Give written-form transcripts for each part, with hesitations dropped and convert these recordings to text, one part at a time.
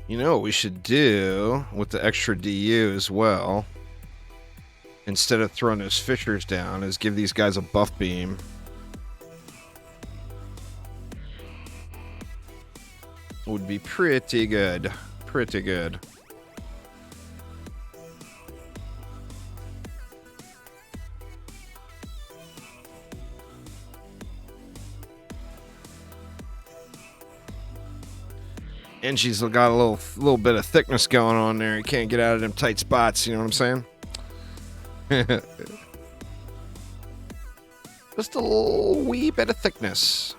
You know what we should do with the extra DU as well, instead of throwing those fishers down, is give these guys a buff beam. Would be pretty good. Pretty good. And she's got a little bit of thickness going on there. You can't get out of them tight spots, you know what I'm saying? Just a little wee bit of thickness.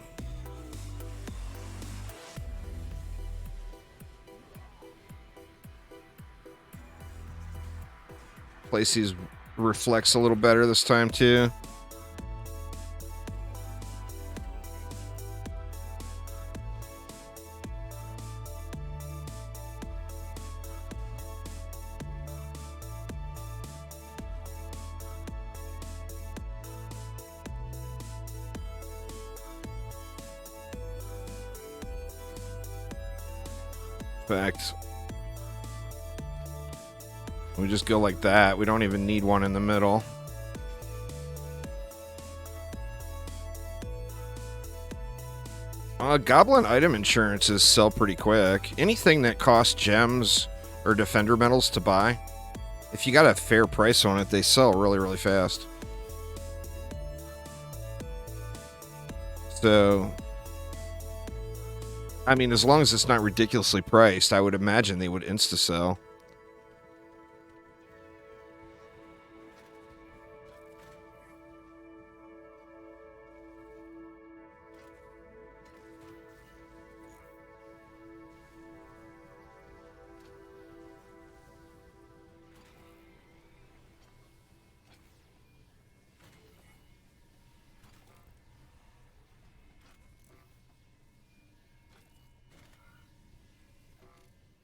Place these reflects a little better this time too. Fact. We just go like that. We don't even need one in the middle. Goblin item insurances sell pretty quick. Anything that costs gems or defender medals to buy, if you got a fair price on it, they sell really, really fast. So, I mean, as long as it's not ridiculously priced, I would imagine they would insta-sell.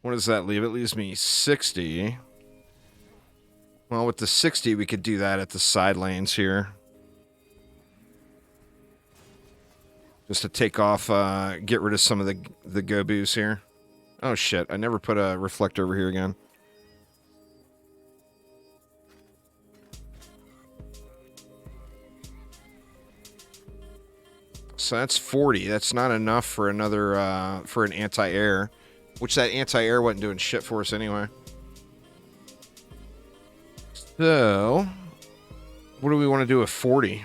What does that leave? It leaves me 60. Well, with the 60, we could do that at the side lanes here. Just to take off, get rid of some of the go-boos here. Oh, shit. I never put a reflector over here again. So that's 40. That's not enough for another, for an anti-air. Which that anti-air wasn't doing shit for us anyway. So, what do we want to do with 40?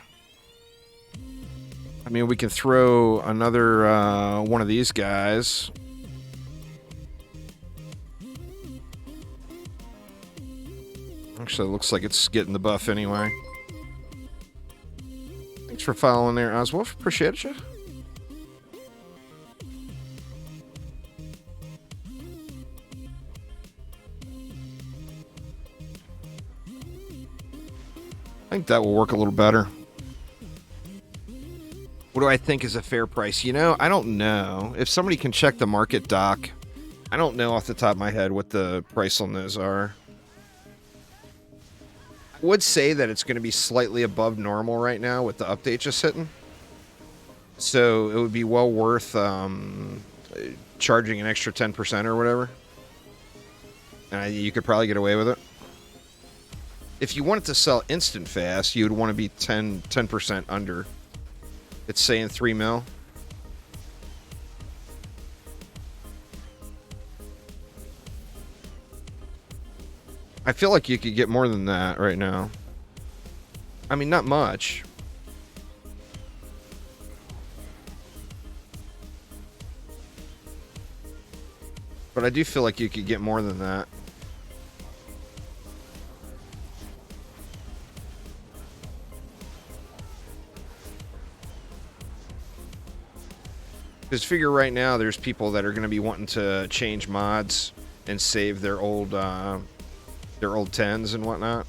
I mean, we can throw another one of these guys. Actually, it looks like it's getting the buff anyway. Thanks for following there, Oswolf. Appreciate you. I think that will work a little better. What do I think is a fair price? You know, I don't know. If somebody can check the market doc, I don't know off the top of my head what the price on those are. I would say that it's going to be slightly above normal right now with the update just hitting. So it would be well worth charging an extra 10% or whatever. And you could probably get away with it. If you wanted to sell instant fast, you would want to be 10% under. It's saying 3 mil. I feel like you could get more than that right now. I mean, not much. But I do feel like you could get more than that. Because figure right now, there's people that are going to be wanting to change mods and save their old 10s and whatnot.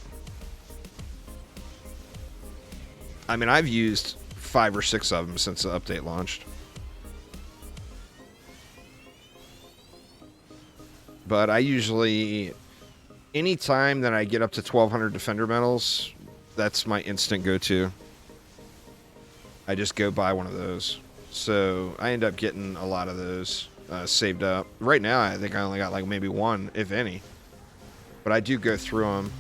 I mean, I've used 5 or 6 of them since the update launched. But I usually, anytime that I get up to 1200 defender medals, that's my instant go-to. I just go buy one of those. So I end up getting a lot of those. saved up. Right now, I think I only got like maybe one, if any. But I do go through them.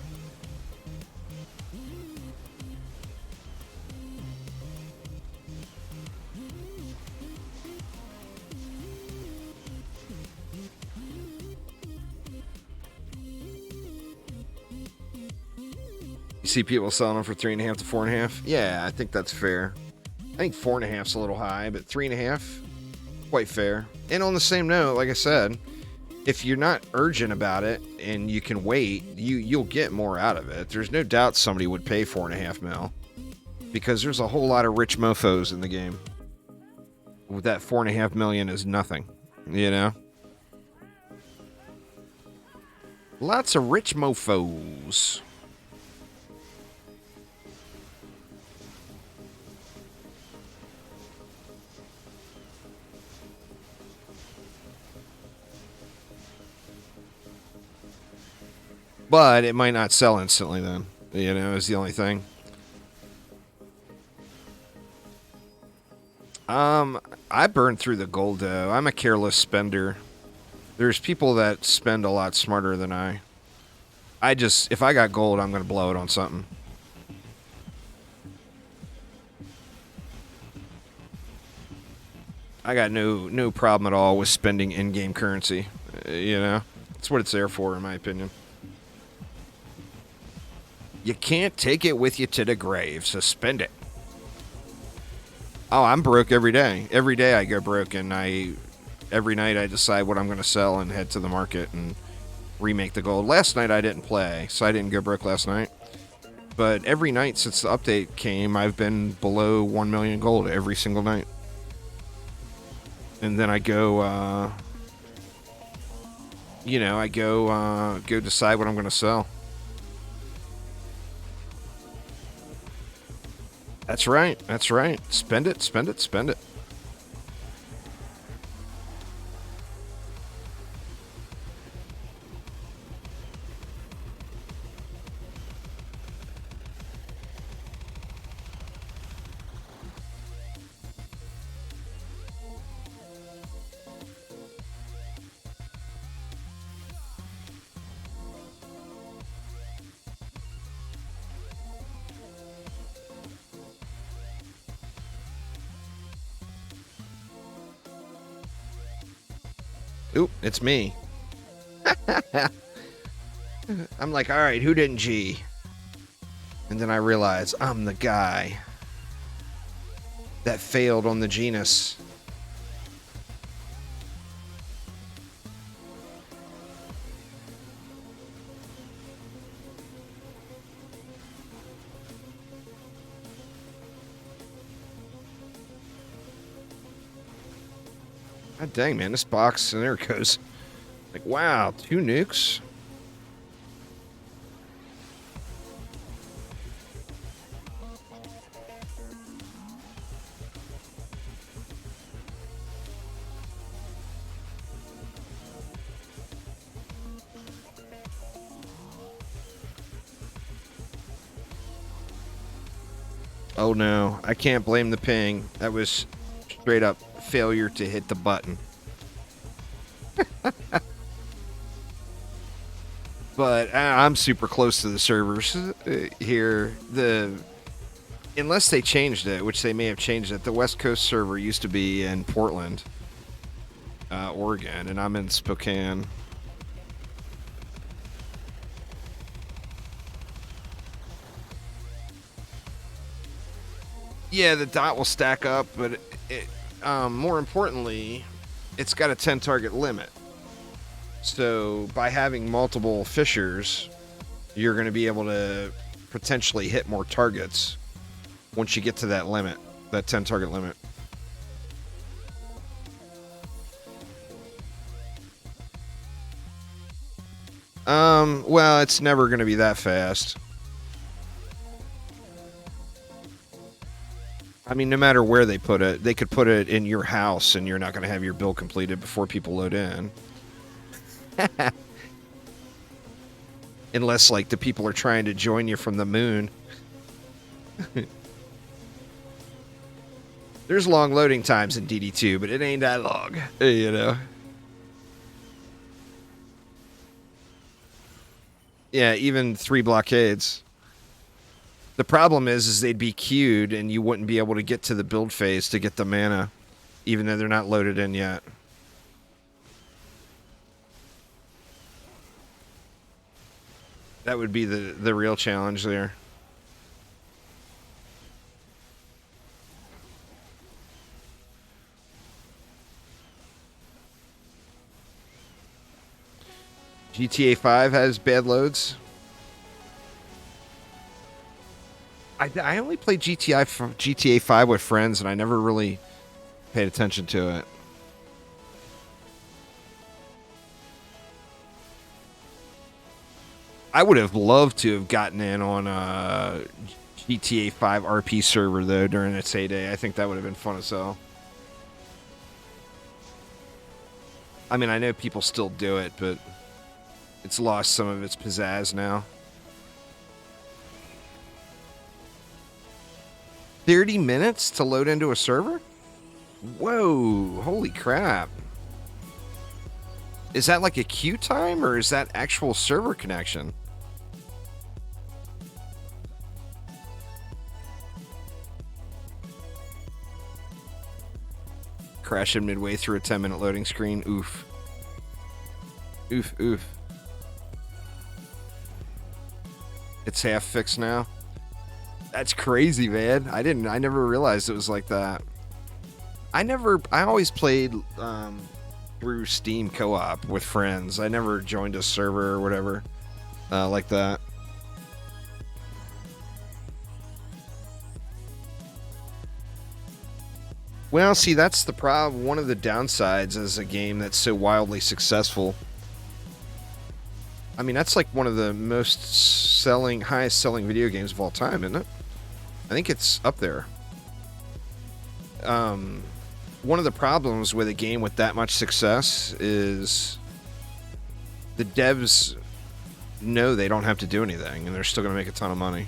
You see people selling them for 3.5 to 4.5. Yeah, I think that's fair. I think 4.5's a little high, but 3.5, quite fair. And on the same note, like I said, if you're not urgent about it and you can wait, you'll get more out of it. There's no doubt somebody would pay 4.5 mil because there's a whole lot of rich mofos in the game. With that 4.5 million is nothing, you know. Lots of rich mofos. But it might not sell instantly then, you know, is the only thing. I burned through the gold, though. I'm a careless spender. There's people that spend a lot smarter than I. If I got gold, I'm going to blow it on something. I got no problem at all with spending in-game currency, you know? That's what it's there for, in my opinion. You can't take it with you to the grave, so spend it. Oh, I'm broke every day. Every day I go broke, and every night I decide what I'm going to sell and head to the market and remake the gold. Last night I didn't play, so I didn't go broke last night. But every night since the update came, I've been below 1 million gold every single night. And then I go, I go decide what I'm going to sell. That's right. That's right. Spend it, spend it, spend it. Oop, it's me. I'm like, all right, who didn't G? And then I realize I'm the guy that failed on the genus. God dang, man, this box, and there it goes. Like, wow, 2 nukes? Oh no, I can't blame the ping. That was straight up failure to hit the button. But I'm super close to the servers here. Unless they changed it, which they may have changed it, the West Coast server used to be in Portland, Oregon, and I'm in Spokane. Yeah, the dot will stack up, but more importantly, it's got a 10 target limit. So by having multiple fissures, you're going to be able to potentially hit more targets once you get to that limit, that 10 target limit. Well, it's never going to be that fast. I mean, no matter where they put it, they could put it in your house and you're not going to have your build completed before people load in. Unless, like, the people are trying to join you from the moon. There's long loading times in DD2, but it ain't that long, you know? Yeah, even 3 blockades. The problem is they'd be queued and you wouldn't be able to get to the build phase to get the mana, even though they're not loaded in yet. That would be the real challenge there. GTA 5 has bad loads. I only played GTA 5 with friends, and I never really paid attention to it. I would have loved to have gotten in on a GTA 5 RP server, though, during its heyday. I think that would have been fun as hell. I mean, I know people still do it, but it's lost some of its pizzazz now. 30 minutes to load into a server? Whoa, holy crap. Is that like a queue time, or is that actual server connection? Crashing midway through a 10-minute loading screen. Oof. Oof, oof. It's half fixed now. That's crazy, man. I never realized it was like that. I always played through Steam co-op with friends. I never joined a server or whatever like that. Well, see, that's the problem. One of the downsides is a game that's so wildly successful. I mean, that's like one of the highest selling video games of all time, isn't it? I think it's up there. One of the problems with a game with that much success is the devs know they don't have to do anything, and they're still going to make a ton of money.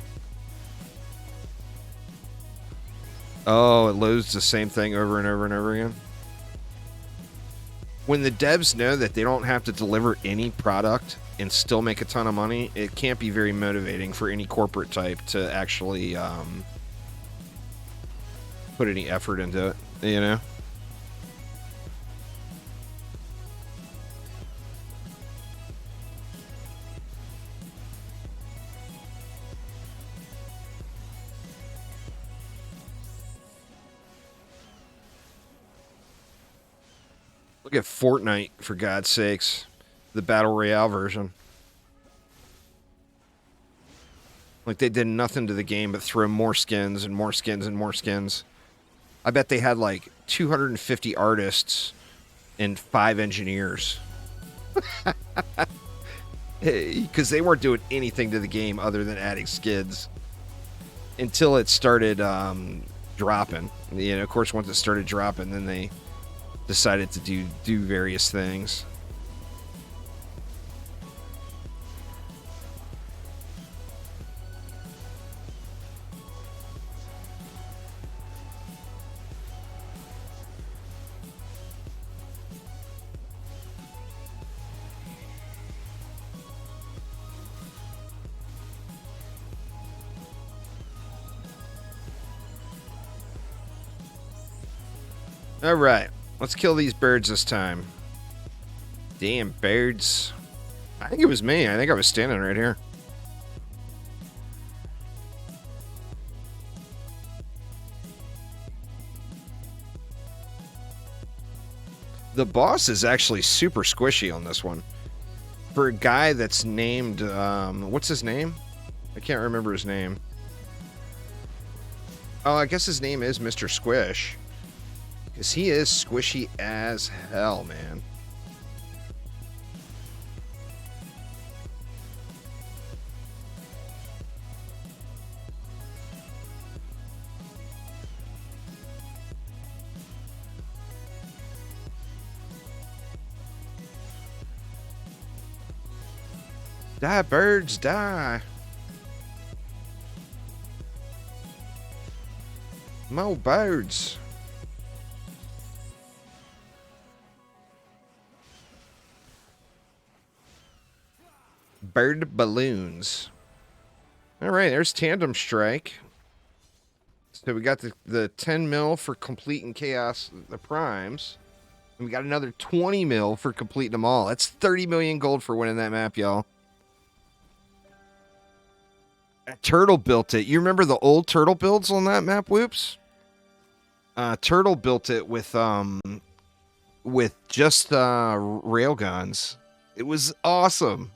Oh, it loads the same thing over and over and over again. When the devs know that they don't have to deliver any product and still make a ton of money, it can't be very motivating for any corporate type to actually put any effort into it, you know? Look at Fortnite, for God's sakes. The Battle Royale version. Like, they did nothing to the game but throw more skins and more skins and more skins. I bet they had, like, 250 artists and 5 engineers. Because they weren't doing anything to the game other than adding skins. Until it started dropping. You know, of course, once it started dropping, then they decided to do various things. All right. Let's kill these birds this time. Damn birds. I think it was me. I think I was standing right here. The boss is actually super squishy on this one. For a guy that's named, what's his name? I can't remember his name. Oh, I guess his name is Mr. Squish. Because he is squishy as hell, man. Die, birds, die. More birds. Bird balloons. All right, there's Tandem Strike. So we got the 10 mil for completing Chaos, the primes. And we got another 20 mil for completing them all. That's 30 million gold for winning that map, y'all. Turtle built it. You remember the old Turtle builds on that map, Whoops? Turtle built it with just railguns. It was awesome.